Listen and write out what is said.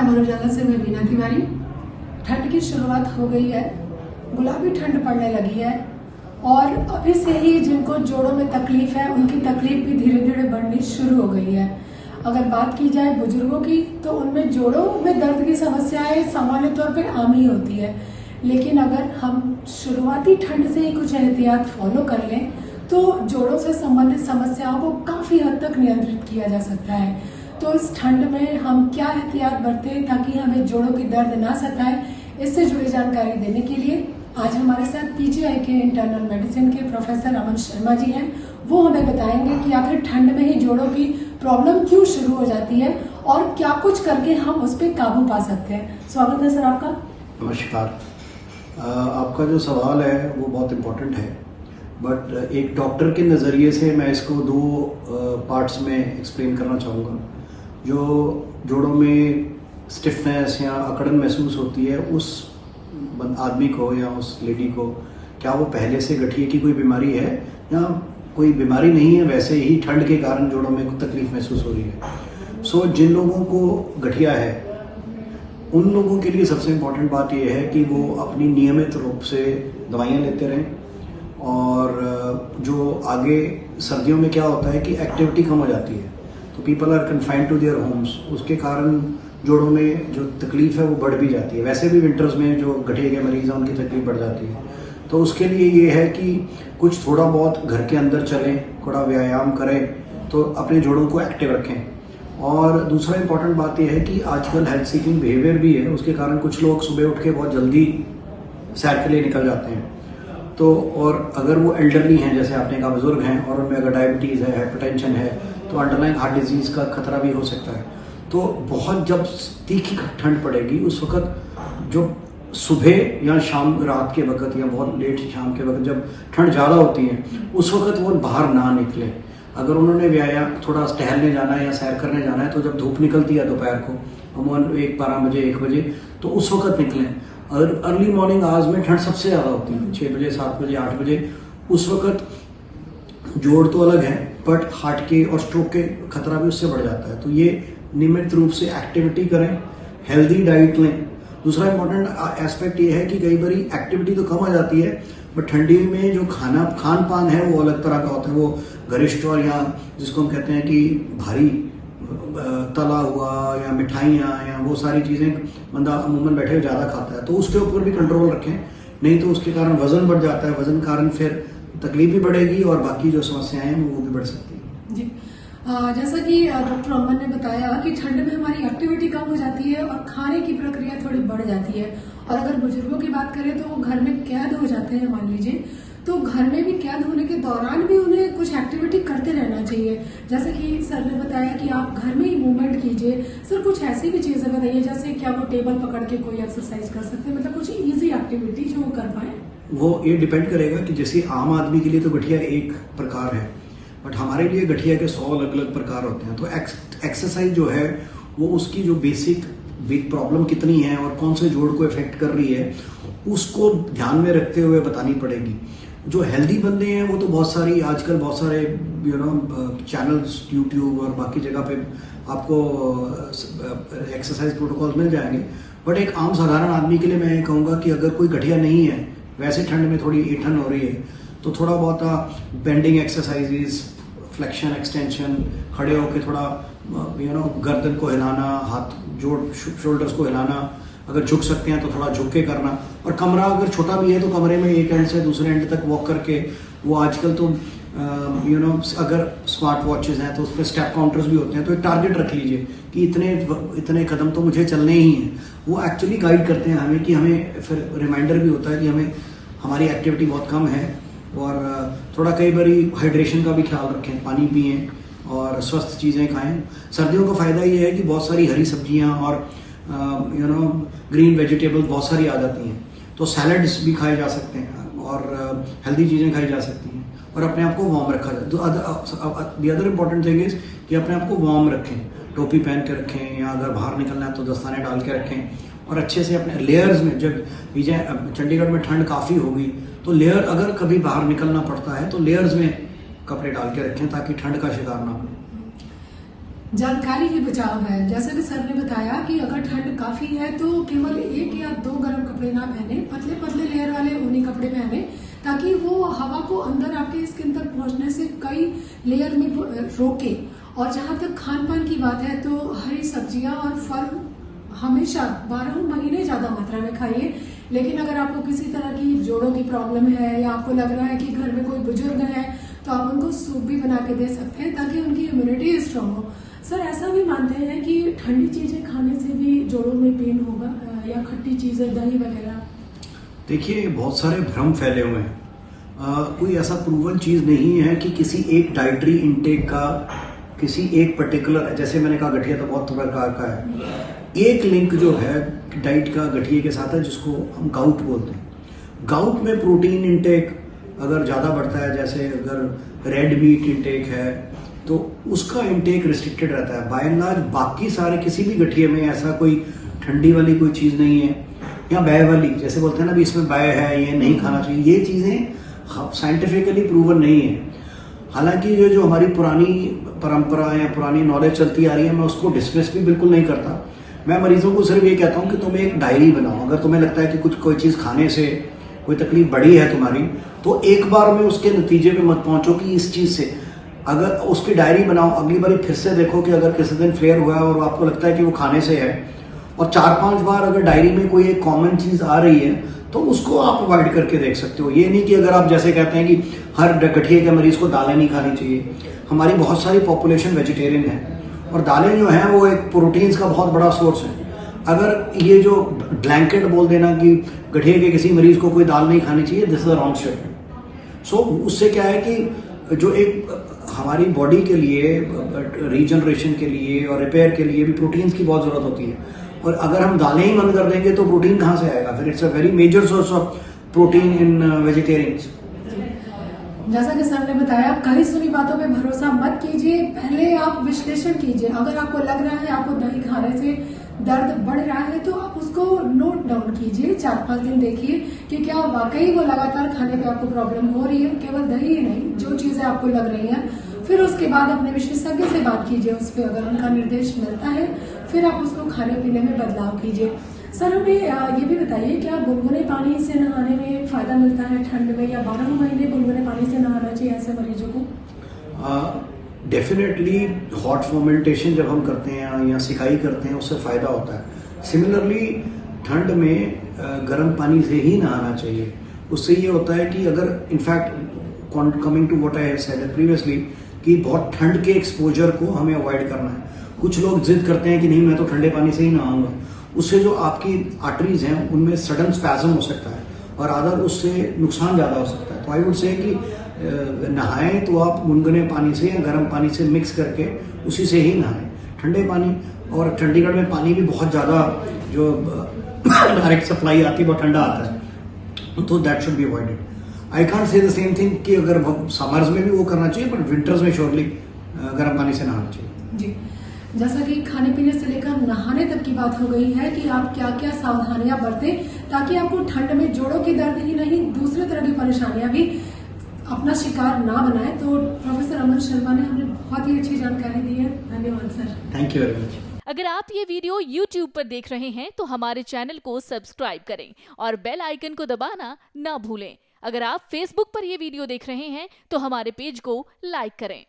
अमर उजाला से मैं बीना तिवारी। ठंड की शुरुआत हो गई है, गुलाबी ठंड पड़ने लगी है और अभी से ही जिनको जोड़ों में तकलीफ है उनकी तकलीफ भी धीरे धीरे बढ़नी शुरू हो गई है। अगर बात की जाए बुजुर्गों की तो उनमें जोड़ों में दर्द की समस्याएं सामान्य तौर पे आम ही होती है, लेकिन अगर हम शुरुआती ठंड से ही कुछ एहतियात फॉलो कर लें तो जोड़ों से संबंधित समस्याओं को काफ़ी हद तक नियंत्रित किया जा सकता है। तो इस ठंड में हम क्या एहतियात बरतें ताकि हमें जोड़ों की दर्द ना सताए, इससे जुड़ी जानकारी देने के लिए आज हमारे साथ पीजीआई के इंटरनल मेडिसिन के प्रोफेसर अमन शर्मा जी हैं। वो हमें बताएंगे कि आखिर ठंड में ही जोड़ों की प्रॉब्लम क्यों शुरू हो जाती है और क्या कुछ करके हम उस पर काबू पा सकते हैं। स्वागत है सर आपका। नमस्कार। आपका जो सवाल है वो बहुत इम्पोर्टेंट है, बट एक डॉक्टर के नज़रिए से मैं इसको दो पार्ट्स में एक्सप्लेन करना चाहूँगा। जो जोड़ों में स्टिफनेस या अकड़न महसूस होती है उस आदमी को या उस लेडी को, क्या वो पहले से गठिए की कोई बीमारी है या कोई बीमारी नहीं है, वैसे ही ठंड के कारण जोड़ों में कुछ तकलीफ महसूस हो रही है। सो जिन लोगों को गठिया है उन लोगों के लिए सबसे इम्पोर्टेंट बात यह है कि वो अपनी नियमित रूप से दवाइयाँ लेते रहें। और जो आगे सर्दियों में क्या होता है कि एक्टिविटी कम हो जाती है, तो people are confined to their homes, उसके कारण जोड़ों में जो तकलीफ है वो बढ़ भी जाती है। वैसे भी विंटर्स में जो गठिए के मरीज़ हैं उनकी तकलीफ बढ़ जाती है। तो उसके लिए ये है कि कुछ थोड़ा बहुत घर के अंदर चलें, थोड़ा व्यायाम करें, तो अपने जोड़ों को एक्टिव रखें। और दूसरा इम्पॉर्टेंट बात यह है कि आजकल हेल्थ सीकिंग बिहेवियर भी है, उसके कारण कुछ लोग सुबह उठ के बहुत जल्दी सैर के लिए निकल जाते हैं। तो और अगर वो एल्डरली हैं, जैसे आपने कहा बुजुर्ग हैं, और उनमें अगर डायबिटीज़ है, हाइपरटेंशन है, तो अंडरलाइन हार्ट डिजीज़ का खतरा भी हो सकता है। तो बहुत जब तीखी ठंड पड़ेगी उस वक्त जो सुबह या शाम रात के वक्त या बहुत लेट शाम के वक्त जब ठंड ज़्यादा होती है उस वक्त वो बाहर ना निकले। अगर उन्होंने व्यायाम थोड़ा टहलने जाना है या सैर करने जाना है तो जब धूप निकलती है दोपहर को अमूमन 12 बजे 1 बजे, तो उस वक्त निकलें। अगर अर्ली मॉर्निंग आवर्स में ठंड सबसे ज़्यादा होती है, 6 बजे 7 बजे 8 बजे, उस वक्त जोड़ तो अलग है बट हार्ट के और स्ट्रोक के खतरा भी उससे बढ़ जाता है। तो ये नियमित रूप से एक्टिविटी करें, हेल्दी डाइट लें। दूसरा इम्पोर्टेंट एस्पेक्ट ये है कि कई बार एक्टिविटी तो कम आ जाती है बट ठंडी में जो खान पान है वो अलग तरह का होता है। वो गरिष्ठ और या जिसको हम कहते हैं कि भारी तला हुआ या मिठाइयाँ या वो सारी चीज़ें बंदा अमूमन बैठे हुए ज़्यादा खाता है, तो उसके ऊपर भी कंट्रोल रखें, नहीं तो उसके कारण वजन बढ़ जाता है। वजन कारण फिर तकलीफ भी बढ़ेगी और बाकी जो समस्याएं हैं वो भी बढ़ सकती है। जी, जैसा कि डॉक्टर अमन ने बताया कि ठंड में हमारी एक्टिविटी कम हो जाती है और खाने की प्रक्रिया थोड़ी बढ़ जाती है। और अगर बुजुर्गों की बात करें तो वो घर में कैद हो जाते हैं, मान लीजिए, तो घर में भी कैद होने के दौरान भी उन्हें कुछ एक्टिविटी करते रहना चाहिए। जैसे कि सर ने बताया कि आप घर में ही मूवमेंट कीजिए। सर कुछ ऐसी भी चीजें बताइए, जैसे क्या वो टेबल पकड़ के कोई एक्सरसाइज कर सकते हैं, मतलब कुछ इजी एक्टिविटी जो वो कर पाए। वो ये डिपेंड करेगा कि जैसे आम आदमी के लिए तो गठिया एक प्रकार है, बट हमारे लिए गठिया के 100 अलग अलग प्रकार होते हैं। तो एक्सरसाइज जो है वो उसकी जो बेसिक प्रॉब्लम कितनी है और कौन से जोड़ को इफेक्ट कर रही है उसको ध्यान में रखते हुए बतानी पड़ेगी। जो हेल्दी बंदे हैं वो तो बहुत सारी आजकल बहुत सारे चैनल्स यूट्यूब और बाकी जगह पे आपको एक्सरसाइज प्रोटोकॉल मिल जाएंगे। बट एक आम साधारण आदमी के लिए मैं ये कहूँगा कि अगर कोई गठिया नहीं है, वैसे ठंड में थोड़ी ऐंठन हो रही है, तो थोड़ा बहुत बेंडिंग एक्सरसाइजेज, फ्लेक्शन एक्सटेंशन, खड़े होकर थोड़ा गर्दन को हिलाना, हाथ जोड़ शोल्डर्स को हिलाना, अगर झुक सकते हैं तो थोड़ा झुक के करना। और कमरा अगर छोटा भी है तो कमरे में एक एंड से दूसरे एंड तक वॉक करके, वो आजकल तो अगर स्मार्ट वॉचेस हैं तो उस पर स्टेप काउंटर्स भी होते हैं, तो एक टारगेट रख लीजिए कि इतने कदम तो मुझे चलने ही हैं। वो एक्चुअली गाइड करते हैं हमें कि हमें फिर रिमाइंडर भी होता है कि हमें हमारी एक्टिविटी बहुत कम है। और थोड़ा कई बार हाइड्रेशन का भी ख्याल रखें, पानी पिएं और स्वस्थ चीज़ें खाएं। सर्दियों का फ़ायदा ये है कि बहुत सारी हरी सब्जियां और ग्रीन वेजिटेबल्स बहुत सारी आ जाती हैं, तो सैलड्स भी खाए जा सकते हैं और हेल्दी चीज़ें खाई जा सकती हैं और अपने आप को वार्म रखा जाए। तो the other important thing is कि अपने आप को वार्म रखें, टोपी पहन के रखें या अगर बाहर निकलना है तो दस्ताने डाल के रखें और अच्छे से अपने लेयर्स में, जब चंडीगढ़ में ठंड काफ़ी होगी तो लेयर, अगर कभी बाहर निकलना पड़ता है तो लेयर्स में कपड़े डाल के रखें ताकि ठंड का शिकार ना हो। जानकारी ही बचाव है। जैसे कि सर ने बताया कि अगर ठंड काफी है तो केवल 1 या 2 गर्म कपड़े ना पहने, पतले पतले लेयर वाले ऊनी कपड़े पहने, ताकि वो हवा को अंदर आपके स्किन तक पहुंचने से कई लेयर में रोके। और जहां तक खान पान की बात है तो हरी सब्जियां और फल हमेशा 12 महीने ज्यादा मात्रा में खाइए। लेकिन अगर आपको किसी तरह की जोड़ों की प्रॉब्लम है या आपको लग रहा है कि घर में कोई बुजुर्ग है तो आप उनको सूप भी बना के दे सकते हैं ताकि उनकी इम्यूनिटी स्ट्रांग हो। सर ऐसा भी मानते हैं कि ठंडी चीजें खाने से भी जोड़ों में पेन होगा या खट्टी चीजें दही वगैरह? देखिए, बहुत सारे भ्रम फैले हुए हैं। कोई ऐसा प्रूवन चीज़ नहीं है कि किसी एक डाइटरी इंटेक का, किसी एक पर्टिकुलर, जैसे मैंने कहा गठिया तो बहुत प्रकार का है, एक लिंक जो है डाइट का गठिए के साथ है जिसको हम गाउट बोलते हैं। गाउट में प्रोटीन इंटेक अगर ज़्यादा बढ़ता है, जैसे अगर रेड मीट इंटेक है तो उसका इंटेक रिस्ट्रिक्टेड रहता है। बाय एंड लार्ज बाकी सारे किसी भी गठिए में ऐसा कोई ठंडी वाली कोई चीज़ नहीं है, या बाय वाली, जैसे बोलते हैं ना भी इसमें बाय है, ये नहीं खाना चाहिए, ये चीज़ें साइंटिफिकली प्रूवन नहीं है। हालांकि ये जो हमारी पुरानी परंपरा या पुरानी नॉलेज चलती आ रही है, मैं उसको डिस्मिस भी बिल्कुल नहीं करता। मैं मरीजों को सिर्फ ये कहता हूँ कि तुम एक डायरी बनाओ। अगर तुम्हें लगता है कि कुछ कोई चीज़ खाने से कोई तकलीफ बढ़ी है तुम्हारी, तो एक बार में उसके नतीजे पे मत पहुंचो कि इस चीज़ से, अगर उसकी डायरी बनाओ, अगली बार फिर से देखो कि अगर किसी दिन फ्लेयर हुआ है और आपको लगता है कि वो खाने से है, और 4-5 बार अगर डायरी में कोई एक कॉमन चीज़ आ रही है तो उसको आप अवॉइड करके देख सकते हो। ये नहीं कि अगर आप जैसे कहते हैं कि हर गठिए के मरीज को दालें नहीं खानी चाहिए। हमारी बहुत सारी पॉपुलेशन वेजिटेरियन है और दालें जो हैं वो एक प्रोटीन्स का बहुत बड़ा सोर्स है। अगर ये जो ब्लैंकेट बोल देना कि गठिए के किसी मरीज को कोई दाल नहीं खानी चाहिए, this is a wrong statement. So उससे क्या है कि जो एक हमारी बॉडी के लिए रीजनरेशन के लिए और रिपेयर के लिए भी प्रोटीन्स की बहुत ज़रूरत होती है। और अगर हम दालें ही बंद कर देंगे तो प्रोटीन कहाँ से आएगा? फिर it's a very major source of protein in vegetarians. जैसा कि सर ने बताया, कही सुनी बातों पे भरोसा मत कीजिए, पहले आप विश्लेषण कीजिए। अगर आपको लग रहा है आपको दही खाने से दर्द बढ़ रहा है तो आप उसको नोट डाउन कीजिए, 4-5 दिन देखिए कि क्या वाकई वो लगातार खाने पे आपको प्रॉब्लम हो रही है, केवल दही ही नहीं, जो चीजें आपको लग रही हैं। फिर उसके बाद अपने विशेषज्ञ से बात कीजिए उस पर, अगर उनका निर्देश मिलता है फिर आप उसको खाने पीने में बदलाव कीजिए। सर हमें ये भी बताइए, क्या गुनगुने पानी से नहाने में फायदा मिलता है ठंड में, या 12 महीने गुनगुने पानी से नहाना चाहिए ऐसे मरीजों को? डेफिनेटली हॉट फर्मेंटेशन जब हम करते हैं या सिकाई करते हैं उससे फ़ायदा होता है। सिमिलरली ठंड में गर्म पानी से ही नहाना चाहिए। उससे ये होता है कि अगर in fact coming to what I said previously कि बहुत ठंड के एक्सपोजर को हमें अवॉइड करना है। कुछ लोग जिद करते हैं कि नहीं मैं तो ठंडे पानी से ही नहाऊंगा, उससे जो आपकी आर्टरीज हैं उनमें सडन स्पैज़म हो सकता है और अदर उससे नुकसान ज़्यादा हो सकता है। तो आई वुड से कि नहाएं तो आप गुनगुने पानी से या गर्म पानी से मिक्स करके उसी से ही नहाएं। ठंडे पानी, और चंडीगढ़ में पानी भी बहुत ज़्यादा जो डायरेक्ट सप्लाई आती है बहुत ठंडा आता है, तो that should be avoided. I can't say the same thing कि अगर समर्स में भी वो करना चाहिए, बट विंटर्स में श्योरली गर्म पानी से नहाना चाहिए। जी, जैसा कि खाने पीने से लेकर नहाने तक की बात हो गई है कि आप क्या क्या सावधानियां बरतें ताकि आपको ठंड में जोड़ों की दर्द ही नहीं दूसरे तरह की परेशानियां भी अपना शिकार ना बनाए। तो प्रोफेसर अमन शर्मा ने हमें बहुत ही अच्छी जानकारी दी है। धन्यवाद sir. Thank you very much. अगर आप ये वीडियो YouTube पर देख रहे हैं तो हमारे चैनल को सब्सक्राइब करें और बेल आइकन को दबाना ना भूलें। अगर आप Facebook पर ये वीडियो देख रहे हैं तो हमारे पेज को लाइक करें।